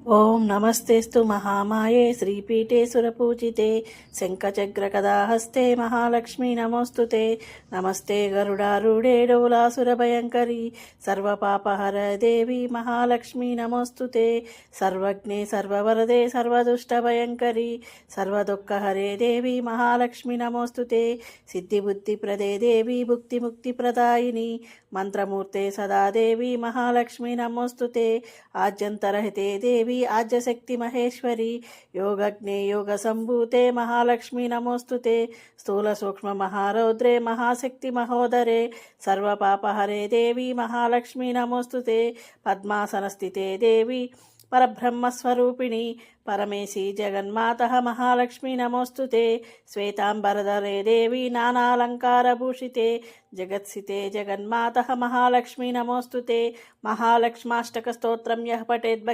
ఓం నమస్తేస్తు మహామాయే శ్రీపీఠే సురపూజితే శంఖచక్రకదాహస్తే మహాలక్ష్మీ నమోస్తుతే నమస్తే గరుడారూఢే డోలాసురభయంకరీ సర్వపాపహర దేవి మహాలక్ష్మీ నమోస్తుతే సర్వజ్ఞే సర్వవరదే సర్వదుష్టభయంకరీ సర్వదుఃఖహరే దేవి మహాలక్ష్మీ నమోస్తుతే సిద్ధిబుద్ధిప్రదే దేవి భుక్తిముక్తిప్రదాయిని మంత్రమూర్తే సదా దేవి మహాలక్ష్మీ నమోస్తుతే ఆద్యంతరహితే దేవి ఆద్యశక్తి మహేశ్వరి యోగజ్ఞే యోగ సంభూతే మహాలక్ష్మీ నమోస్తుతే స్థూల సూక్ష్మ మహారౌద్రే మహాశక్తి మహోదరే సర్వపాపహరే దేవి మహాలక్ష్మీ నమోస్తుతే పద్మాసనస్థితే దేవి పరబ్రహ్మస్వరూపిణి పరమేశి జగన్మాత మహాలక్ష్మీ నమోస్తుతే శ్వేతాంబరధరే దేవి నానాలంకారభూషితే జగత్సితే జగన్మాత మహాలక్ష్మీ నమోస్తుతే మహాలక్ష్మాష్టక స్తోత్రం యః పఠేత్